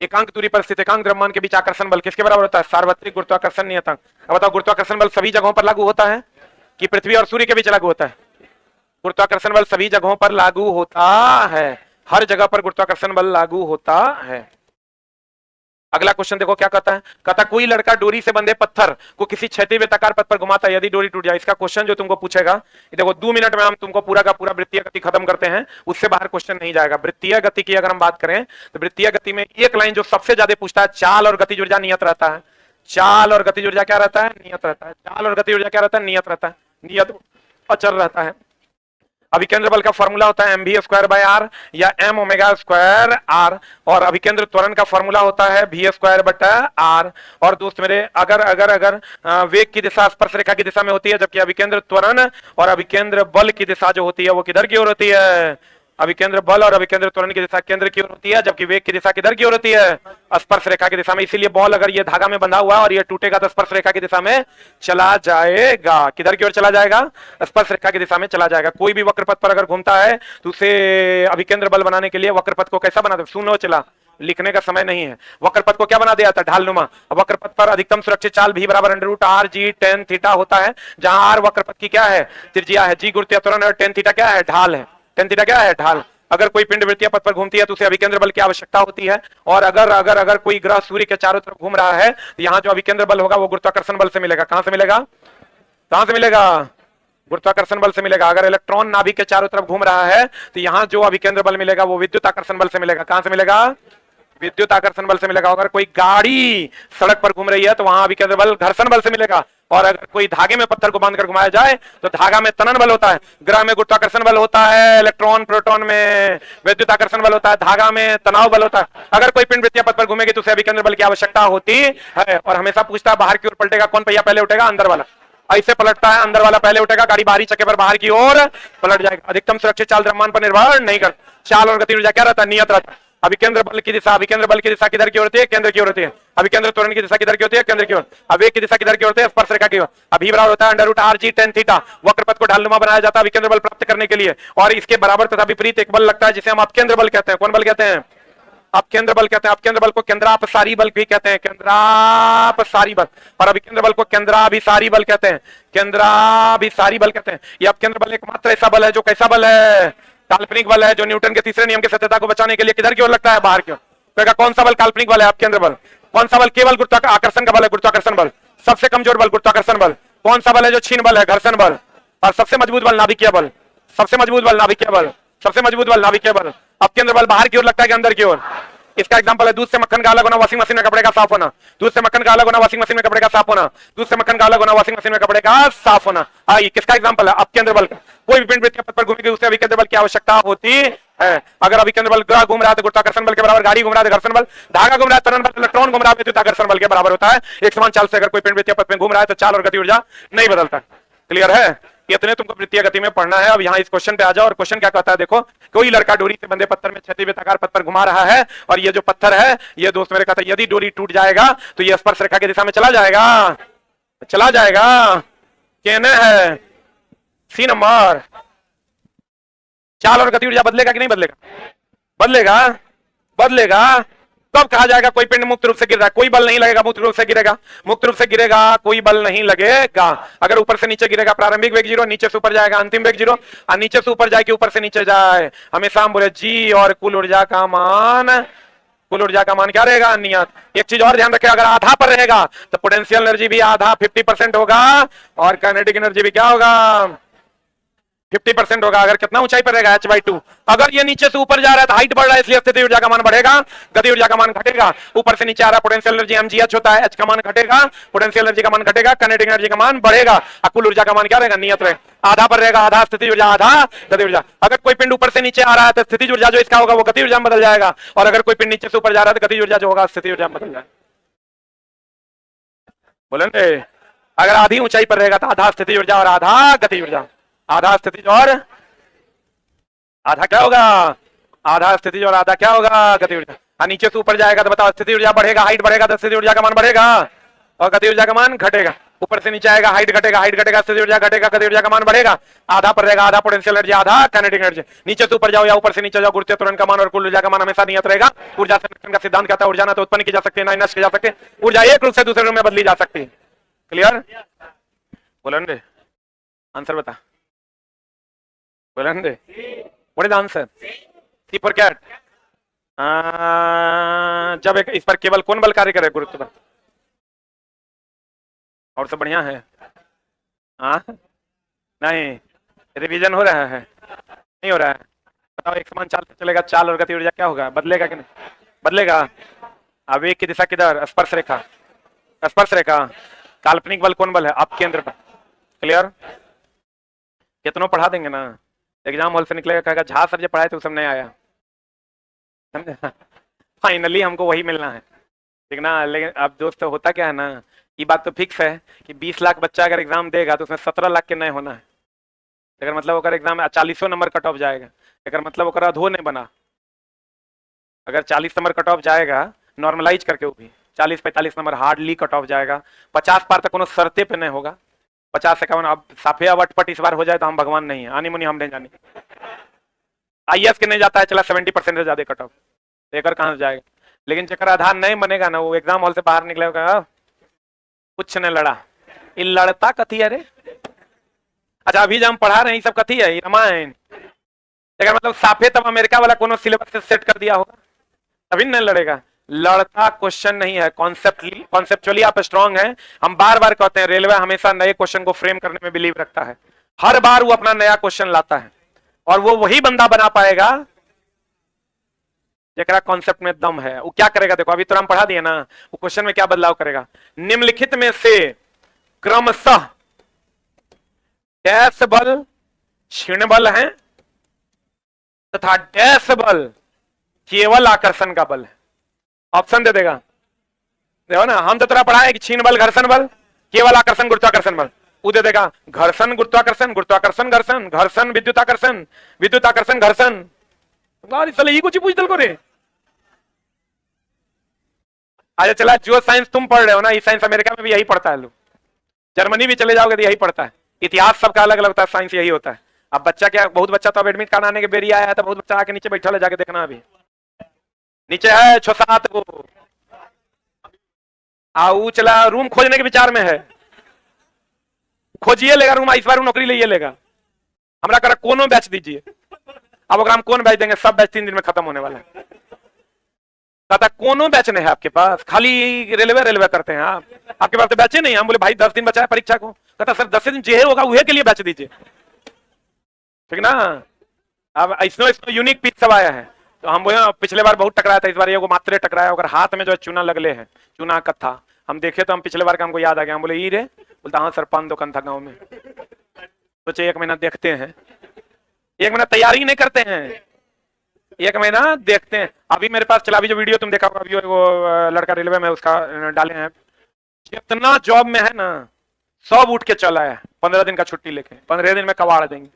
एकांक दूरी पर स्थित एकांक द्रव्यमान के बीच आकर्षण बल किसके बराबर होता है? सार्वत्रिक गुरुत्वाकर्षण नियतांक। अब बताओ गुरुत्वाकर्षण बल सभी जगहों पर लागू होता है कि पृथ्वी और सूर्य के बीच लागू होता है? गुरुत्वाकर्षण बल सभी जगहों पर लागू होता है, हर जगह पर गुरुत्वाकर्षण बल लागू होता है। अगला क्वेश्चन देखो क्या कहता है। कहता कोई लड़का डोरी से बंधे पत्थर को किसी क्षैतिज वृत्ताकार पथ पर घुमाता है, यदि डोरी टूट जाए। इसका क्वेश्चन जो तुमको पूछेगा, देखो 2 मिनट में हम तुमको पूरा का पूरा वृत्तीय गति खत्म करते हैं, उससे बाहर क्वेश्चन नहीं जाएगा। वृत्तीय गति की अगर हम बात करें तो वृत्तीय गति में एक लाइन जो सबसे ज्यादा पूछता है, चाल और गतिज ऊर्जा नियत रहता है। चाल और गतिज ऊर्जा क्या रहता है? नियत रहता है। चाल और गतिज ऊर्जा क्या रहता है? नियत रहता है, नियत अचर रहता है। अभिकेंद्र बल का फॉर्मूला होता है mv²/r या m⍵²r, और अभिकेंद्र त्वरण का फॉर्मूला होता है v²/r। और दोस्त मेरे अगर अगर अगर वेग की दिशा स्पर्श रेखा की दिशा में होती है, जबकि अभिकेंद्र त्वरण और अभिकेंद्र बल की दिशा जो होती है वो किधर की ओर होती है? अभिकेंद्र बल और अभिकेंद्र त्वरण की दिशा केंद्र की ओर होती है, जबकि वेग की दिशा किधर की ओर होती है? स्पर्श रेखा की दिशा में। इसीलिए बॉल अगर ये धागा में बंधा हुआ और ये टूटेगा तो स्पर्श रेखा की दिशा में चला जाएगा। किधर की ओर चला जाएगा? स्पर्श रेखा की दिशा में चला जाएगा। कोई भी वक्रपथ पर अगर घूमता है तो उसे अभिकेंद्र बल बनाने के लिए वक्रपथ को कैसा बना दे? सुनो चला, लिखने का समय नहीं है। वक्रपथ को क्या बना दिया था? ढालनुमा। वक्रपथ पर अधिकतम सुरक्षित चाल v बराबर √r/g tan थीटा होता है, जहां r वक्रपथ की क्या है? त्रिज्या है, g गुरुत्वीय त्वरण और tan थीटा क्या है? ढाल है। tan थीटा क्या है? ढाल। अगर कोई पिंड वृत्तीय पथ पर घूमती है तो उसे अभिकेंद्र बल की आवश्यकता होती है। और अगर अगर अगर कोई ग्रह सूर्य के चारों तरफ घूम रहा है तो यहाँ जो अभिकेंद्र बल होगा वो गुरुत्वाकर्षण बल से मिलेगा। कहां से मिलेगा? कहां से मिलेगा? गुरुत्वाकर्षण बल से मिलेगा। अगर इलेक्ट्रॉन नाभिक के चारों तरफ घूम रहा है तो यहाँ जो अभिकेंद्र बल मिलेगा वो विद्युत आकर्षण बल से मिलेगा। कहां से मिलेगा? विद्युत आकर्षण बल से मिलेगा। अगर कोई गाड़ी सड़क पर घूम रही है तो वहां अभिकेंद्र बल घर्षण बल से मिलेगा। और अगर कोई धागे में पत्थर को बांधकर घुमाया जाए तो धागा में तनन बल होता है, ग्रह में गुरुत्वाकर्षण बल होता है, इलेक्ट्रॉन प्रोटॉन में विद्युत आकर्षण बल होता है, धागा में तनाव बल होता है। अगर कोई पिंड वृत्तीय पथ पर घूमेगी तो उसे अभिकेंद्र बल की आवश्यकता होती है। और हमेशा पूछता है बाहर की ओर पलटेगा कौन पहिया पहले उठेगा, अंदर वाला। ऐसे पलटता है, अंदर वाला पहले उठेगा, गाड़ी बाहरी चक्के पर बाहर की ओर पलट जाएगा। अधिकतम सुरक्षित चाल द्रव्यमान पर निर्भर नहीं कर, चाल और गति ऊर्जा क्या रहता है, नियत रहता है। अभिकेंद्र बल की दिशा, अभिकेंद्र बल की दिशा किधर की ओर होती है, केंद्र की ओर होती है। अभिकेंद्र त्वरण की दिशा किधर की होती है, केंद्र की ओर। आवेग की दिशा किधर की ओर होती है, स्पर्श रेखा की ओर। अभी बराबर होता है under root R G tan theta. वक्रपथ को ढालनुमा बनाया जाता है अभिकेंद्र बल प्राप्त करने के लिए, और इसके बराबर तथा विपरीत एक बल लगता है जिसे हम अपकेंद्र बल कहते हैं। कौन बल कहते हैं, अपकेंद्र बल कहते हैं। अपकेंद्र बल को केंद्रापसारी बल भी कहते हैं, केंद्रापसारी बल। और अभिकेंद्र बल को केंद्राभिसारी बल कहते हैं, केंद्राभिसारी बल कहते हैं। यह अपकेंद्र बल एकमात्र ऐसा बल है जो कैसा बल है, काल्पनिक बल है, जो न्यूटन के तीसरे नियम की सत्यता को बचाने के लिए किधर की ओर लगता है, बाहर की ओर। तो कौन सा बल काल्पनिक बल है, अपकेंद्र बल। कौन सा बल केवल गुरुत्वाकर्षण का बल है, गुरुत्वाकर्षण बल। सबसे कमजोर बल गुरुत्वाकर्षण बल। कौन सा बल है जो छीन बल है, घर्षण बल। और सबसे मजबूत बल नाभिकीय बल, सबसे मजबूत बल नाभिकीय बल, सबसे मजबूत बल नाभिकीय बल। अपकेंद्र बल बाहर की ओर लगता है कि अंदर की ओर। इसका एग्जांपल है दूध से मक्खन का अलग होना, वॉशिंग मशीन में कपड़े का साफ होना। दूध से मक्खन का अलग होना, वॉशिंग मशीन में कपड़े का साफ होना। दूध से मक्खन का अलग होना, वॉशिंग मशीन में कपड़े का साफ होना। ये किसका एग्जांपल है, अपकेंद्र बल का। कोई भी पिंड वृत्तीय पथ पर घूमेगी उसे अभिकेंद्र बल की आवश्यकता होती है। अगर अभिकेंद्र बल ग्रह घूम रहा है तो गुरुत्वाकर्षण बल के बराबर, गाड़ी घूम रहा है तो घर्षण बल, धागा घूम रहा है तनन बल, इलेक्ट्रॉन घूम रहा है विद्युत आकर्षण बल के बराबर होता है। एक समान चाल से अगर कोई पिंड वृत्तीय पथ में घूम रहा है तो चाल और गति ऊर्जा नहीं बदलता। क्लियर है, इतने तुमको वृत्तीय गति में पढ़ना है। अब यहाँ इस क्वेश्चन पे आ जाओ, और क्वेश्चन क्या कहता है देखो। कोई लड़का डोरी से बंधे पत्थर में क्षैतिज पथ पर घुमा रहा है, और ये जो पत्थर है ये दोस्त मेरे कहता है यदि डोरी टूट जाएगा तो ये स्पर्श रेखा की दिशा में चला जाएगा, चला जाएगा। कहने है सी नंबर, चाल और गति ऊर्जा बदलेगा कि नहीं बदलेगा, बदलेगा, बदलेगा। तब कहा जाएगा कोई पिंड मुक्त रूप से गिर रहा है, कोई बल नहीं लगेगा, मुक्त रूप से गिरेगा, मुक्त रूप से गिरेगा, कोई बल नहीं लगेगा। अगर ऊपर से नीचे गिरेगा प्रारंभिक वेग 0, नीचे से ऊपर जाएगा अंतिम वेग 0, और नीचे से ऊपर जाए कि ऊपर से नीचे जाए। हमेशा हम बोले जी, और कुल ऊर्जा का मान, कुल ऊर्जा का मान क्या रहेगा, नियत। एक चीज और ध्यान रखें, अगर आधा पर रहेगा तो पोटेंशियल एनर्जी भी आधा 50% होगा, और काइनेटिक एनर्जी भी क्या होगा, 50% होगा। अगर कितना ऊंचाई पर रहेगा, h/2। अगर ये नीचे से ऊपर जा रहा है तो हाइट बढ़ रहा है, इसलिए स्थिति ऊर्जा का मान बढ़ेगा, गति ऊर्जा का मान घटेगा। ऊपर से नीचे आ रहा है, पोटेंशियल एनर्जी mgh होता है, h का मान घटेगा, पोटेंशियल एनर्जी का मान घटेगा, काइनेटिक एनर्जी का मान बढ़ेगा। कुल ऊर्जा का मान क्या रहेगा, नियत रहेगा। आधा पर रहेगा, आधा स्थिति ऊर्जा, आधा गति ऊर्जा। अगर कोई पिंड ऊपर से नीचे आ रहा है तो स्थिति ऊर्जा जो इसका होगा वो गति ऊर्जा में बदल जाएगा, और अगर कोई पिंड नीचे से ऊपर जा रहा है तो गति ऊर्जा जो होगा स्थिति ऊर्जा में बदल जाएगा। बोलेंगे अगर आधी ऊंचाई पर रहेगा तो आधा स्थिति ऊर्जा और आधा गति ऊर्जा, आधा स्थिति और आधा क्या होगा, आधा स्थिति और आधा क्या होगा, गति ऊर्जा। नीचे से ऊपर जाएगा तो बताओ स्थिति ऊर्जा बढ़ेगा, हाइट बढ़ेगा तो स्थिति ऊर्जा का मान बढ़ेगा, और गति ऊर्जा का मान घटेगा। ऊपर से नीचे आएगा, हाइट घटेगा, हाइट घटेगा, स्थिति ऊर्जा घटेगा, गति ऊर्जा का मान बढ़ेगा। आधा पर रहेगा, आधा पोटेंशियल एनर्जी, आधा काइनेटिक एनर्जी। नीचे से ऊपर जाओ या ऊपर से नीचे जाओ, गुरुत्वीय त्वरण का मान और कुल ऊर्जा का मान हमेशा नियत रहेगा। ऊर्जा संरक्षण का सिद्धांत कहता है ऊर्जा ना तो उत्पन्न की जा सकती है ना नष्ट की जा सकती है, ऊर्जा एक रूप से दूसरे रूप में बदली जा सकती है। क्लियर, बोलेंगे आंसर बता, बोलेंगे what is answer, C for cat. जब एक इस पर केवल कौन बल कार्य करे, गुरुत्व बल। और सब बढ़िया है, हाँ नहीं, रिवीजन हो रहा है, नहीं हो रहा है, बताओ। एक समान चाल से चलेगा, चाल और गति ऊर्जा क्या होगा, बदलेगा कि नहीं बदलेगा। आवेग की दिशा किधर, स्पर्श रेखा, स्पर्श रेखा। काल्पनिक बल कौन बल है, अपकेंद्र बल। क्लियर, कितनों पढ़ा देंगे ना, एग्जाम हॉल से निकलेगा कहेगा झा सर जो पढ़ाए थे वो सब नहीं आया, समझे। फाइनली हमको वही मिलना है, ठीक ना। लेकिन अब दोस्त होता क्या है ना, ये बात तो फिक्स है कि 20 लाख बच्चा अगर एग्जाम देगा तो उसमें 17 लाख के नए होना है। अगर मतलब अगर एग्जाम में 40 नंबर कट ऑफ जाएगा, अगर मतलब अगर अधो नहीं बना, अगर 40 नंबर कट ऑफ जाएगा नॉर्मलाइज करके, वो भी 40-45 नंबर हार्डली कट ऑफ जाएगा। 50 पार तक कोनो शर्ते पे नहीं होगा, 50-51। अब साफे अटपट इस बार हो जाए तो हम भगवान नहीं है, आनी मुनी हम नहीं जाने। IAS के नहीं जाता है चला 70% से ज्यादा कट ऑफ, लेकर कहां से जाएगा। लेकिन चक्कर आधार नहीं बनेगा ना, वो एग्जाम हॉल से बाहर निकलेगा कुछ नहीं लड़ा, ये लड़ता कथी है रे। अच्छा अभी जब हम पढ़ा रहे हैं ये सब कथी है, रामायण। अगर मतलब साफे तब अमेरिका वाला कोनो सिलेबस से सेट कर दिया होगा तभी नहीं लड़ेगा। लड़ता क्वेश्चन नहीं है, कॉन्सेप्चुअली आप स्ट्रांग हैं। हम बार बार कहते हैं रेलवे हमेशा नए क्वेश्चन को फ्रेम करने में बिलीव रखता है, हर बार वो अपना नया क्वेश्चन लाता है, और वो वही बंदा बना पाएगा जेकरा कॉन्सेप्ट में दम है। वो क्या करेगा देखो, अभी तो हम पढ़ा दिए ना, वो क्वेश्चन में क्या बदलाव करेगा। निम्नलिखित में से क्रमशः डैश बल क्षीण बल है तथा डैश बल केवल आकर्षण का बल है। ऑप्शन दे देगा, देखो ना, हम तो तरह पढ़ा है कि क्षीण बल घर्षण बल, केवल आकर्षण गुरुत्वाकर्षण बल। वो दे देगा घर्षण गुरुत्वाकर्षण, गुरुत्वाकर्षण घर्षण, घर्षण विद्युत आकर्षण, विद्युत आकर्षण घर्षण। यही कुछ ही पूछ दल को रे। अच्छा चला, जो साइंस तुम पढ़ रहे हो ना, ये साइंस अमेरिका में भी यही पढ़ता है लोग, जर्मनी भी चले जाओगे तो यही पढ़ता है। इतिहास सबका अलग अलग होता है, साइंस यही होता है। अब बच्चा क्या, बहुत बच्चा तो अब एडमिट कार्ड आने के बेरी आया है, तो बहुत बच्चा आके नीचे बैठा है, जाके देखना अभी नीचे है 6-7 को। आओ चला, रूम खोजने के विचार में है, खोजिए लेगा रूम, इस बार नौकरी लिए लेगा। हमरा कर कोनो बैच दीजिए। अब अगर हम कौन बैच देंगे, सब बैच 3 दिन में खत्म होने वाला है। कहता कोनो बैच नहीं है आपके पास, खाली रेलवे रेलवे करते हैं आप, आपके पास तो बैचे नहीं। हम बोले भाई 10 दिन बचा है परीक्षा को। कहता सर 10 दिन जे होगा उहे के लिए बैच दीजिए, ठीक ना। अब इसमें यूनिक पीस सब आया है, तो हम बोले पिछले बार बहुत टकराया था, इस बार ये मात्रे टकराया, अगर हाथ में जो है चूना लगले है, चूना कत्था हम देखे तो हम पिछले बार का हमको याद आ गया। हम बोले ई रे, बोलता हाँ सर, पान दुकान था गाँव में। सोचे 1 महीना देखते हैं, 1 महीना तैयारी नहीं करते हैं, 1 महीना देखते हैं। अभी मेरे पास चला, अभी जो वीडियो तुम देखा होगा, अभी वो लड़का रेलवे में उसका डाले हैं, जितना जॉब में है ना सब उठ के चला है 15 दिन का छुट्टी लेके, 15 दिन में कबाड़ देंगे।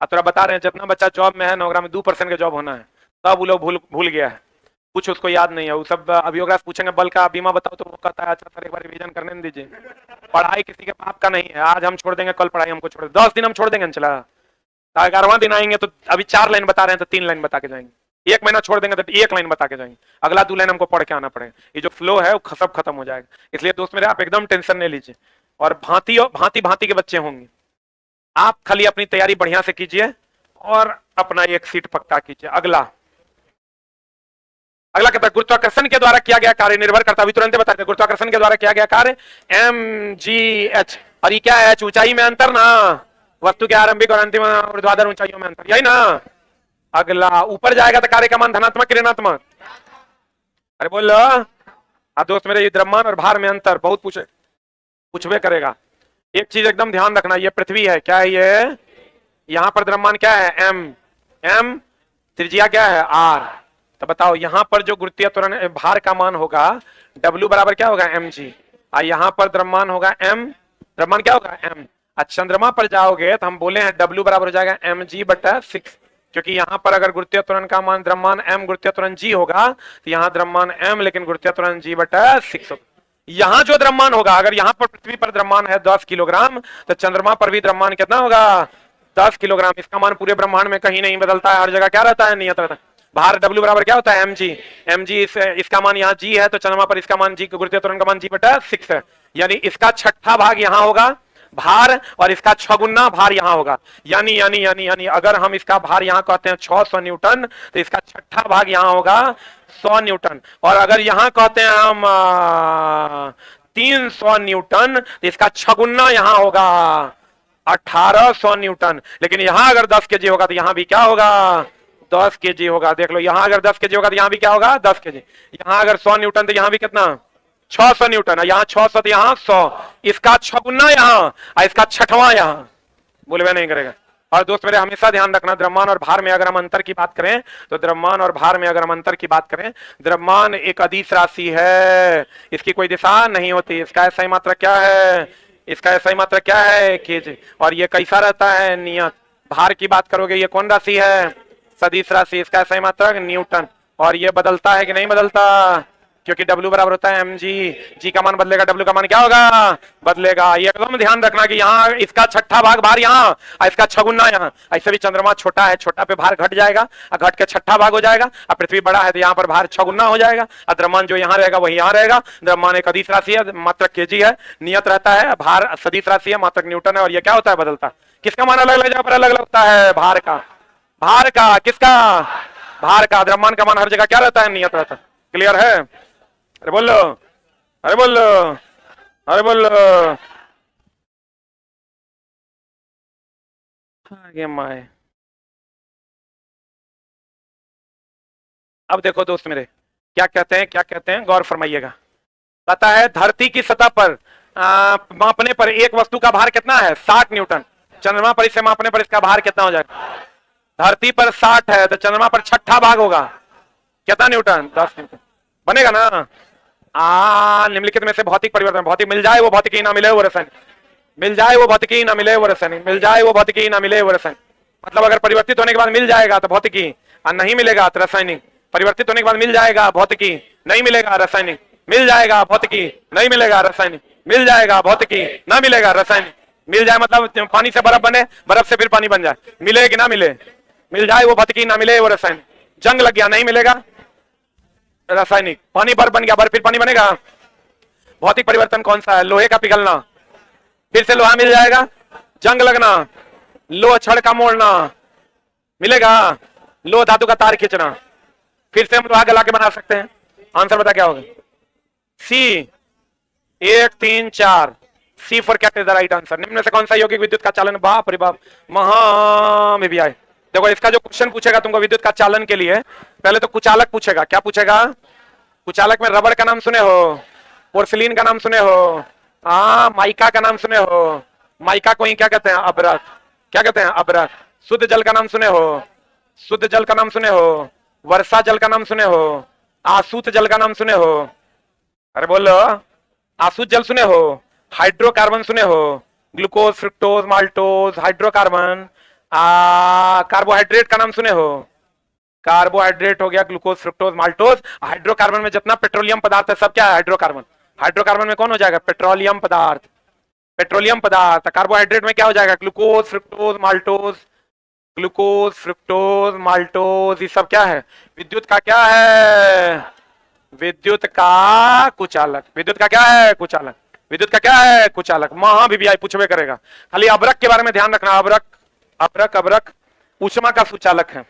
अब थोड़ा बता रहे हैं जितना बच्चा जॉब में है ना, में 2% के जॉब होना है, सब वो लोग भूल गया है, कुछ उसको याद नहीं है। वो सब अभी होगा, पूछेंगे बल का बीमा बताओ, तो वो कहता है अच्छा सर एक बार रिवीजन करने दीजिए। पढ़ाई किसी के बाप का नहीं है, आज हम छोड़ देंगे कल पढ़ाई हमको छोड़, 10 दिन हम छोड़ देंगे चला, 11वां दिन आएंगे तो अभी 4 लाइन बता रहे हैं तो 3 लाइन बता के जाएंगे, 1 महीना छोड़ देंगे तो 1 लाइन बता के जाएंगे, अगला 2 लाइन हमको पढ़ के आना पड़ेगा। ये जो फ्लो है वो सब खत्म हो जाएगा। इसलिए दोस्त मेरे, आप एकदम टेंशन नहीं लीजिए, और भांति के बच्चे होंगे, आप खाली अपनी तैयारी बढ़िया से कीजिए और अपना एक सीट पक्का कीजिए। अगला कहता है गुरुत्वाकर्षण के द्वारा किया गया कार्य निर्भर करता, अभी तुरंत बताते हैं, गुरुत्वाकर्षण के द्वारा किया गया कार्य mgh, और ये क्या है, ऊंचाई में अंतर ना, वस्तु के आरंभिक और अंतिम ऊर्ध्वाधर ऊंचाइयों में अंतर, यही ना। अगला ऊपर जाएगा तो कार्य का मान धनात्मक ऋणात्मक, अरे बोल दोस्त मेरे, ये द्रव्यमान और भार में अंतर बहुत पूछवे करेगा। एक चीज एकदम ध्यान रखना, ये पृथ्वी है, क्या है ये, यहां पर द्रव्यमान क्या है m, त्रिज्या क्या है r, तो बताओ यहां पर जो गुरुत्वीय त्वरण भार का मान होगा W बराबर क्या होगा mg, और यहां पर द्रव्यमान होगा m, द्रव्यमान क्या होगा m। चंद्रमा पर जाओगे तो हम बोले हैं W बराबर हो जाएगा mg/6, क्योंकि यहां पर अगर गुरुत्वीय त्वरण का मान द्रव्यमान m, गुरुत्वीय त्वरण g होगा, तो यहाँ द्रव्यमान m लेकिन गुरुत्वीय त्वरण g/6 होगा। यहां जो द्रव्यमान होगा, अगर यहां पर पृथ्वी पर द्रव्यमान है 10 किलोग्राम, तो चंद्रमा पर भी द्रव्यमान कितना होगा 10 किलोग्राम। इसका मान पूरे ब्रह्मांड में कहीं नहीं बदलता है, हर जगह क्या रहता है, नियत रहता है। भार W बराबर क्या होता है mg, इसका मान यहाँ g है, तो चंद्रमा पर इसका मान g, गुरुत्वीय त्वरण का मान g/6 है, यानी इसका 6ठा भाग यहाँ होगा भार, और इसका 6 गुना भार यहाँ होगा, यानी यानी यानी यानी अगर हम इसका भार यहाँ कहते हैं 600 न्यूटन, तो इसका 6ठा भाग यहाँ होगा 100 न्यूटन, और अगर यहाँ कहते हैं हम 300 न्यूटन, तो इसका 6 गुना यहाँ होगा 1800 न्यूटन। लेकिन यहां अगर 10 केजी होगा तो यहां भी क्या होगा 10 केजी होगा। देख लो, यहां अगर 10 केजी होगा तो यहां भी क्या होगा 10 केजी। यहां अगर 100 न्यूटन तो यहां भी कितना 600 न्यूटन, यहाँ 600 तो यहाँ 100, इसका 6 गुना यहाँ और इसका 6वां यहाँ, बोलवे नहीं करेगा। और दोस्त मेरे हमेशा ध्यान रखना, द्रव्यमान और भार में अगर हम अंतर की बात करें, तो द्रव्यमान और भार में अगर हम अंतर की बात करें, द्रव्यमान एक अदिश राशि है, इसकी कोई दिशा नहीं होती, इसका SI मात्रा क्या है, इसका SI मात्रा क्या है केजी, और ये कैसा रहता है नियत। भार की बात करोगे, ये कौन राशि है सदिश राशि, इसका SI मात्रा न्यूटन, और ये बदलता है कि नहीं बदलता, क्योंकि W बराबर होता है mg, g का मान बदलेगा, W का मान क्या होगा बदलेगा। ये एकदम ध्यान रखना कि यहाँ इसका 6ठा भाग भार यहाँ और इसका 6 गुना यहाँ। ऐसे भी चंद्रमा छोटा है, छोटा पे भार घट जाएगा और घट के 6ठा भाग हो जाएगा, और पृथ्वी बड़ा है तो यहाँ पर भार 6 गुना हो जाएगा, और द्रव्यमान जो यहाँ रहेगा वही यहाँ रहेगा। द्रव्यमान एक अदिश राशि है, मात्रक केजी है, नियत रहता है, भार सदिश राशि है, मात्रक न्यूटन है, और ये क्या होता है बदलता। किसका मान अलग अलग जगह पर अलग अलग होता है, भार का किसका भार का, द्रव्यमान का मान हर जगह क्या रहता है नियत रहता है। क्लियर है, अरे बोलो अरे बोलो अरे बोलो आगे माए। अब देखो दोस्त मेरे क्या कहते हैं गौर फरमाइएगा। कहता है धरती की सतह पर मापने पर एक वस्तु का भार कितना है? 60 न्यूटन। चंद्रमा पर इसे मापने पर इसका भार कितना हो जाएगा? धरती पर 60 है तो चंद्रमा पर छठा भाग होगा, कितना न्यूटन? 10 न्यूटन बनेगा ना। निम्नलिखित में से भौतिक परिवर्तन, भौतिक मिल जाए वो भौतिकी, ना मिले वो रासायनिक। मिल जाए वो भौतिकी, ना मिले वो रासायनिक। मिल जाए वो भौतिकी, ना मिले वो रासायनिक। मतलब अगर परिवर्तित होने के बाद मिल जाएगा तो भौतिकी, और नहीं मिलेगा तो रासायनिक। परिवर्तित होने के बाद मिल जाएगा भौतिकी, नहीं मिलेगा रासायनिक। मिल जाएगा भौतिकी, नहीं मिलेगा रासायनिक। मिल जाएगा भौतिकी, ना मिलेगा रासायनिक। मिल जाए मतलब पानी से बर्फ बने, बर्फ से फिर पानी बन जाए। मिले कि ना मिले? मिल जाए वो भौतिकी, ना मिले वो रासायनिक। जंग लग गया, नहीं मिलेगा रासायनिक। पानी बर्फ बन गया, बर्फ फिर पानी बनेगा। भौतिक परिवर्तन कौन सा है? लोहे का पिघलना, फिर से लोहा मिल जाएगा। जंग लगना, लोह छड़ का मोड़ना, मिलेगा। लोह धातु का तार खींचना, फिर से हम लोहा गला के बना सकते हैं। आंसर बता क्या होगा? C. 1 3 4 C for cat is the right answer. निम्न में से कौन सा यौगिक विद्युत का चालन, बाप रे बाप, महाभिव्याय। देखो इसका जो क्वेश्चन पूछेगा तुमको विद्युत का चालन के लिए, पहले तो कुचालक पूछेगा। क्या पूछेगा? कुचालक में रबड़ का नाम सुने हो, पोर्सिलीन का नाम सुने हो, माइका का नाम सुने हो। माइका को ही क्या कहते हैं? अभ्रक। क्या कहते हैं? अभ्रक। शुद्ध जल का नाम सुने हो, शुद्ध जल का नाम सुने हो। वर्षा जल का नाम सुने हो, आसूत जल का नाम सुने हो। अरे बोलो, आसूत जल सुने हो। हाइड्रोकार्बन सुने हो, glucose, fructose, maltose, hydrocarbon. Carbohydrate का नाम सुने हो, कार्बोहाइड्रेट हो गया, ग्लूकोज, फ्रुक्टोज, माल्टोज। हाइड्रोकार्बन में जितना पेट्रोलियम पदार्थ है सब क्या है? हाइड्रोकार्बन। हाइड्रोकार्बन में कौन हो जाएगा? पेट्रोलियम पदार्थ। पेट्रोलियम पदार्थ। कार्बोहाइड्रेट में क्या हो जाएगा? Glucose, fructose, maltose. Glucose, fructose, maltose, ये सब क्या है? विद्युत का क्या है? विद्युत का कुचालक। विद्युत का क्या है? कुचालक। विद्युत का क्या है? कुचालक। महाभिव्याय पूछवे करेगा। खाली अभ्रक के बारे में ध्यान रखना। अभ्रक, अभ्रक, अभ्रक ऊष्मा का सुचालक है।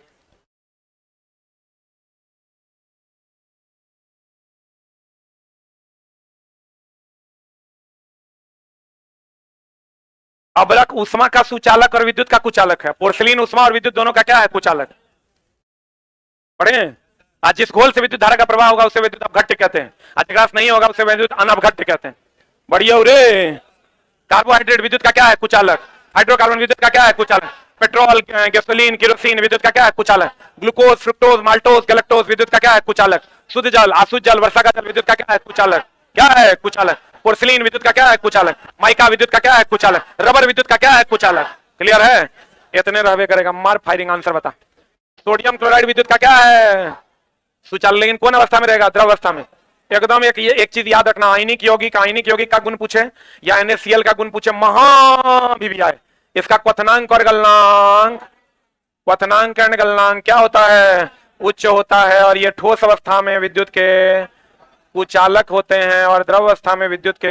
अभ्रक ऊष्मा का सुचालक और विद्युत का कुचालक है। पोर्सिलीन ऊष्मा और विद्युत दोनों का क्या है? कुचालक। पढ़े? आज जिस घोल से विद्युत धारा का प्रवाह होगा उसे विद्युत अपघट्य कहते हैं। आज ग्रास नहीं होगा उसे विद्युत अनवघट्य कहते हैं। बढ़िया रे। कार्बोहाइड्रेट विद्युत का क्या है? कुचालक। हाइड्रोकार्बन विद्युत का क्या है? कुचालक। पेट्रोल, गैसोलीन, केरोसिन विद्युत का क्या है? कुचालक। ग्लूकोज, फ्रुक्टोज, माल्टोज, गैलेक्टोज विद्युत का क्या है? कुचालक। शुद्ध जल, आसुत जल, वर्षा का जल विद्युत का क्या है? कुचालक। क्या है? कुचालक। पोर्सिलीन विद्युत का क्या है? कुचालक। माइका विद्युत का क्या है? कुचालक। रबर विद्युत का क्या है? कुचालक। क्लियर है? इतने रहबे करेगा। मार फायरिंग आंसर बता। सोडियम क्लोराइड विद्युत का क्या है? सुचालक। लेकिन कौन अवस्था में रहेगा? द्रव अवस्था में। एकदम एक चीज याद रखना, आयनिक यौगिक का गुण पूछे या NaCl का गुण पूछे, महाभिव्याय। इसका क्वथनांक और गलनांक, क्वथनांक और गलनांक क्या होता है? उच्च होता है। और ये ठोस अवस्था में विद्युत के कुचालक होते हैं और द्रव अवस्था में विद्युत के।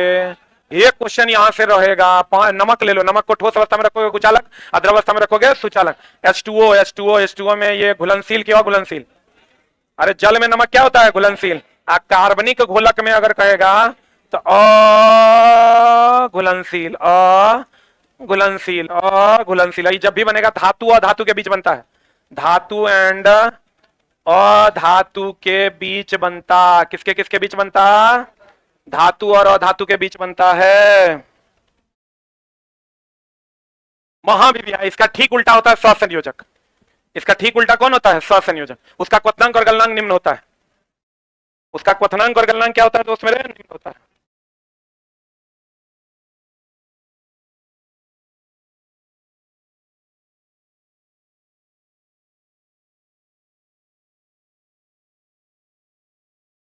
ये क्वेश्चन यहां से रहेगा। नमक ले लो, नमक को ठोस अवस्था में रखोगे कुचालक और द्रव अवस्था में रखोगे सुचालक। H2O में ये घुलनशील क्या घुलनशील? अरे जल में नमक क्या होता है? घुलनशील। कार्बनिक घोलक में अगर कहेगा तो अघुलनशील, अघुलनशील, अघुलनशील। जब भी बनेगा धातु और धातु के बीच बनता है। धातु एंड अधातु के बीच बनता। किसके किसके बीच बनता? धातु और अधातु के बीच बनता है। महाभिव्याय। इसका ठीक उल्टा होता है सहसंयोजक। इसका ठीक उल्टा कौन होता है? सहसंयोजक। उसका क्वथनांक और गलनांक निम्न होता है। उसका क्वथनांक और गलनांक क्या होता है दोस्त मेरे? निम्न होता है।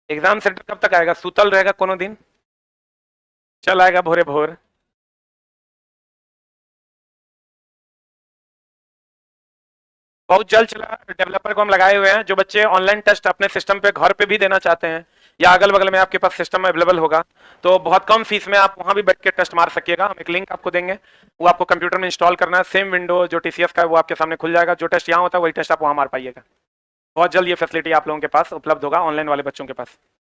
एग्जाम सेंटर कब तक आएगा? सुतल रहेगा कोनो दिन? चल आएगा भोरे भोर। बहुत जल्द चला। डेवलपर को हम लगाए हुए हैं। जो बच्चे ऑनलाइन टेस्ट अपने सिस्टम पे घर पे भी देना चाहते हैं या अगल बगल में आपके पास सिस्टम अवेलेबल होगा तो बहुत कम फीस में आप वहां भी बैठ के टेस्ट मार सकिएगा। हम एक लिंक आपको देंगे, वो आपको कंप्यूटर में इंस्टॉल करना है। सेम विंडो जो TCS का है वो आपके सामने खुल जाएगा। जो टेस्ट यहाँ होता है वही टेस्ट आप वहां मार पाइएगा। बहुत जल्द ये फैसिलिटी आप लोगों के पास उपलब्ध होगा, ऑनलाइन वाले बच्चों के पास।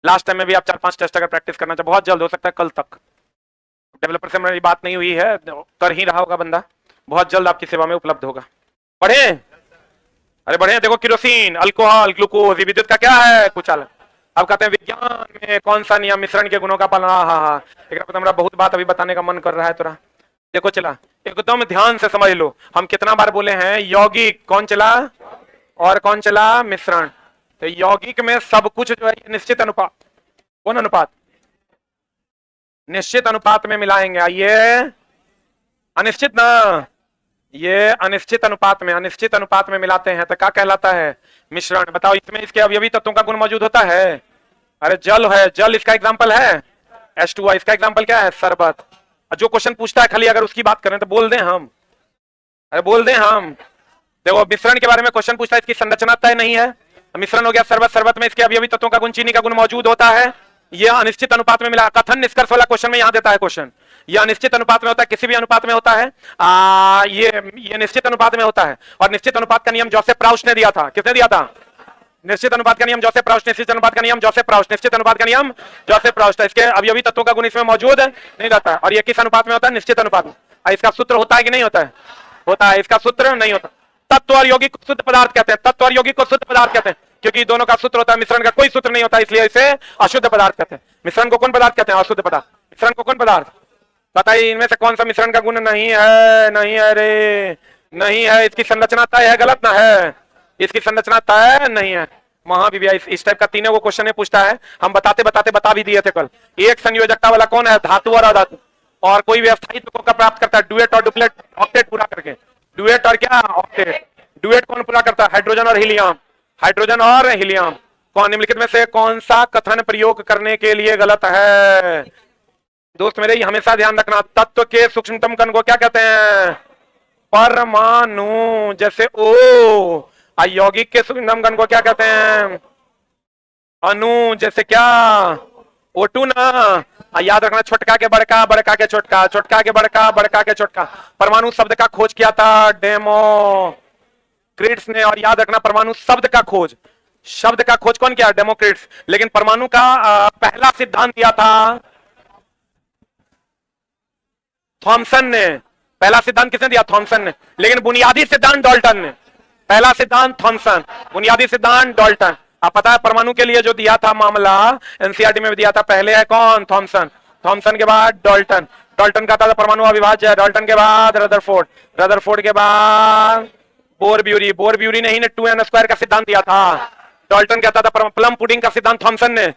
लास्ट टाइम में भी आप 4-5 टेस्ट अगर प्रैक्टिस करना चाहे, बहुत जल्द हो सकता है कल तक। डेवलपर से मेरी बात नहीं हुई है, कर ही रहा होगा बंदा, बहुत जल्द आपकी सेवा में उपलब्ध होगा। पढ़े? अरे बढ़िया। देखो केरोसिन, अल्कोहल, ग्लूकोज, विद्युत का क्या है? कुचालक। अब कहते हैं विज्ञान में कौन सा नियम मिश्रण के गुणों का पालन। हाँ, एक हमरा बहुत बात अभी बताने का मन कर रहा है तोरा। देखो चला, एकदम ध्यान से समझ लो, हम कितना बार बोले हैं यौगिक कौन चला और कौन चला मिश्रण। तो यौगिक में सब कुछ जो है निश्चित अनुपात, कौन अनुपात, निश्चित अनुपात में मिलाएंगे। ये अनिश्चित ना, ये अनिश्चित अनुपात में, अनिश्चित अनुपात में मिलाते हैं तो क्या कहलाता है मिश्रण। बताओ इसमें इसके अवयवी तत्वों का गुण मौजूद होता है। अरे जल है, जल इसका एग्जांपल है H2O, इसका एग्जांपल क्या है शरबत। जो क्वेश्चन पूछता है खाली अगर उसकी बात करें तो बोल दें हम, अरे बोल दें हम। देखो मिश्रण के बारे में क्वेश्चन पूछता है, इसकी संरचना तय नहीं है, मिश्रण हो गया शरबत, शरबत में इसके अवयवी तत्वों का गुण, चीनी का गुण मौजूद होता है, यह अनिश्चित अनुपात में मिला। कथन निष्कर्ष वाला क्वेश्चन में यहां देता है क्वेश्चन, यह अनिश्चित अनुपात में होता है, किसी भी अनुपात में होता है। ये निश्चित अनुपात में होता है। और निश्चित अनुपात का नियम जोसेफ प्राउस्ट ने दिया था। किसने दिया था? निश्चित अनुपात का नियम जोसेफ प्राउस्ट, निश्चित अनुपात का नियम जोसेफ प्राउस्ट, निश्चित अनुपात का नियम जोसेफ प्राउस्ट। इसके अवयवी तत्वों का गुण इसमें मौजूद नहीं रहता है। और ये किस अनुपात में होता है? निश्चित अनुपात में। इसका सूत्र होता है कि नहीं होता है? होता है। इसका सूत्र नहीं होता। तत्व और यौगिक को शुद्ध पदार्थ कहते हैं, तत्व और यौगिक को शुद्ध पदार्थ कहते हैं, क्योंकि दोनों का सूत्र होता है, मिश्रण का कोई सूत्र नहीं होता, इसलिए इसे अशुद्ध पदार्थ कहते हैं। मिश्रण को कौन पदार्थ कहते हैं? अशुद्ध पदार्थ। मिश्रण को कौन पदार्थ? बताइए इनमें से कौन सा मिश्रण का गुण नहीं है? नहीं है रे, नहीं है। इसकी संरचना तय है, गलत ना है, इसकी संरचना तय नहीं है। महाविद्या इस टाइप का तीनों को क्वेश्चन में पूछता है, हम बताते बताते बता भी दिए थे कल। एक संयोजकता वाला कौन है? धातु और अधातु। और कोई भी अस्थायित्व को प्राप्त करता है डुएट और डुप्लेट, ऑक्टेट पूरा करके। डुएट और क्या? ऑक्टेट। डुएट कौन पूरा करता है? हाइड्रोजन और हीलियम, हाइड्रोजन और हीलियम। कौन निम्नलिखित में से कौन सा कथन प्रयोग करने के लिए गलत है? दोस्त मेरे हमेशा ध्यान रखना, तत्व के सूक्ष्मतम कण को क्या कहते हैं? परमाणु। जैसे ओ। यौगिक के सूक्ष्मतम कण को क्या कहते हैं? अणु। जैसे क्या? O2 ना। याद रखना, छोटका के बड़का, बड़का के छोटका, छोटका के बड़का, बड़का के छोटका। परमाणु शब्द का खोज किया था डेमोक्रिट्स ने। और याद रखना परमाणु शब्द का खोज, शब्द का खोज कौन किया? डेमोक्रिट्स। लेकिन परमाणु का पहला सिद्धांत दिया था थॉमसन ने। पहला सिद्धांत किसने दिया? थॉमसन ने। लेकिन बुनियादी सिद्धांत डाल्टन ने। पहला सिद्धांत थॉमसन, बुनियादी सिद्धांत डाल्टन। आप पता है परमाणु के लिए जो दिया था मामला, एनसीईआरटी में भी दिया था, पहले है कौन? थॉमसन। थॉमसन के बाद डाल्टन। डाल्टन का था परमाणु अविभाज्य। डाल्टन के बाद रदरफोर्ड। रदरफोर्ड के बाद बोर-ब्यूरी। बोर-ब्यूरी ने ही 2n² का सिद्धांत दिया था। डाल्टन कहता था प्लम पुडिंग का सिद्धांत थॉमसन ने।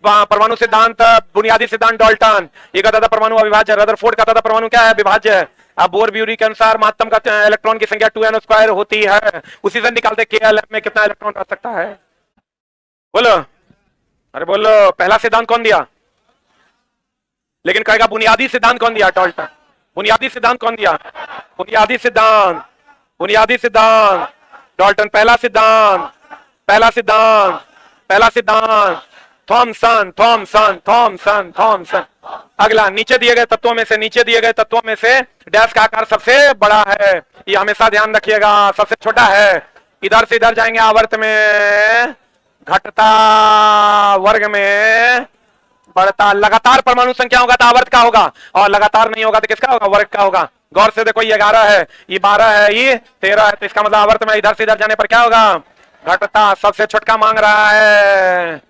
परमाणु सिद्धांत बुनियादी सिद्धांत डाल्टन। ये कहता था परमाणु अविभाज्य। रदरफोर्ड कहता था परमाणु क्या है? विभाज्य है। अब बोर-ब्यूरी के अनुसार महत्तम का इलेक्ट्रॉन की संख्या 2n² होती है। उसी से निकालते KLF में कितना इलेक्ट्रॉन रह सकता है। बोलो, अरे बोलो, पहला सिद्धांत कौन दिया? लेकिन कहेगा बुनियादी सिद्धांत कौन दिया? डाल्टन। बुनियादी सिद्धांत कौन दिया? बुनियादी सिद्धांत, बुनियादी सिद्धांत डाल्टन। पहला सिद्धांत, पहला सिद्धांत, पहला सिद्धांत थॉमसन, थॉमसन, थॉमसन, थॉमसन। अगला, नीचे दिए गए तत्वों में से, नीचे दिए गए तत्वों में से डैश का आकार सबसे बड़ा है। ये हमेशा ध्यान रखिएगा, सबसे छोटा है। इधर से इधर जाएंगे आवर्त में घटता, वर्ग में बढ़ता। लगातार परमाणु संख्या होगा तो आवर्त का होगा, और लगातार नहीं होगा तो किसका होगा? वर्ग का होगा। गौर से देखो, ये 11 है, ये 12 है, ये 13 है, तो इसका मतलब आवर्त में इधर से इधर जाने पर क्या होगा? घटता। सबसे छोटका मांग रहा है,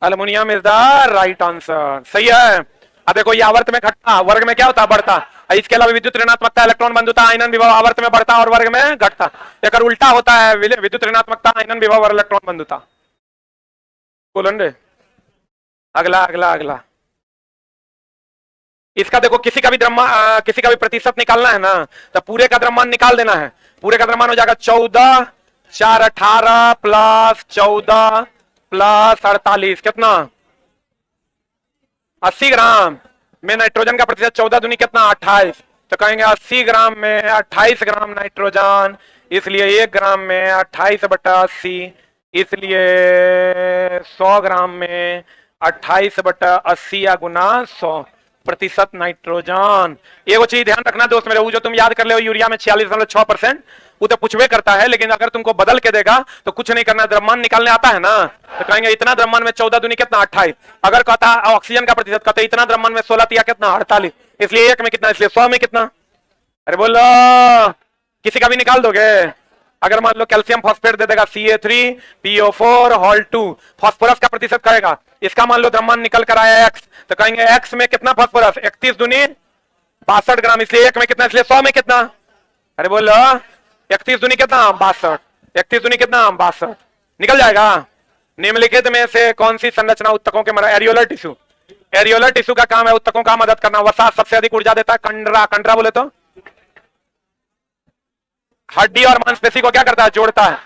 aluminium is the right answer. सही है। अब देखो, ये आवर्त में घटता, वर्ग में क्या होता? बढ़ता। इसके अलावा विद्युत ऋणात्मकता, इलेक्ट्रॉन बंधुता, आयनन विभव आवर्त में बढ़ता और वर्ग में घटता। एक उल्टा होता है, विद्युत ऋणात्मकता, आयनन विभव और इलेक्ट्रॉन बंधुता। बोलन रे। अगला अगला अगला, इसका देखो, किसी का भी प्रतिशत निकालना है ना, तो पूरे का द्रव्यमान निकाल देना है। पूरे का द्रव्यमान हो जाएगा 14, 4 18 प्लस 14 प्लस 48 कितना? 80 ग्राम में नाइट्रोजन का प्रतिशत 14 दूनी कितना? 28। तो कहेंगे 80 ग्राम में 28 ग्राम नाइट्रोजन, इसलिए 1 ग्राम में 28/80, इसलिए 100 ग्राम में 28/80 या गुना 100% नाइट्रोजन। एगो चीज ध्यान रखना दोस्त मेरे, वो जो तुम याद कर ले यूरिया में 46.6%, वो तो पूछवे करता है, लेकिन अगर तुमको बदल के देगा तो कुछ नहीं करना, द्रव्यमान निकालने आता है ना, तो कहेंगे इतना द्रव्यमान में 14 दूनी कितना? 28। अगर कहता ऑक्सीजन का प्रतिशत, कहते इतना द्रव्यमान में 16 तिया कितना? 48। इसलिए 1 में कितना? इसलिए 100 में कितना? अरे बोलो, किसी का भी निकाल दोगे? अगर मान लो कैल्शियम फॉस्फेट दे देगा CA3PO4 हॉल 2, फॉस्फोरस का प्रतिशत कहेगा, इसका मान लो द्रव्यमान निकल कर आया x, तो कहेंगे x में कितना फॉस्फोरस, 31 दूनी 62 ग्राम, इसलिए 1 में कितना, इसलिए 100 में कितना, अरे बोलो 31 दूनी कितना 62, 31 दूनी कितना 62, निकल जाएगा। निम्नलिखित में से कौन सी संरचना उत्तकों के मरा, एरियोलर टिश्यू, एरियोलर टिश्यू का काम है उत्तकों का मदद करना, वसा सबसे अधिक ऊर्जा देता है, कंडरा, कंडरा बोले तो हड्डी और मांसपेशी को क्या करता है, जोड़ता है।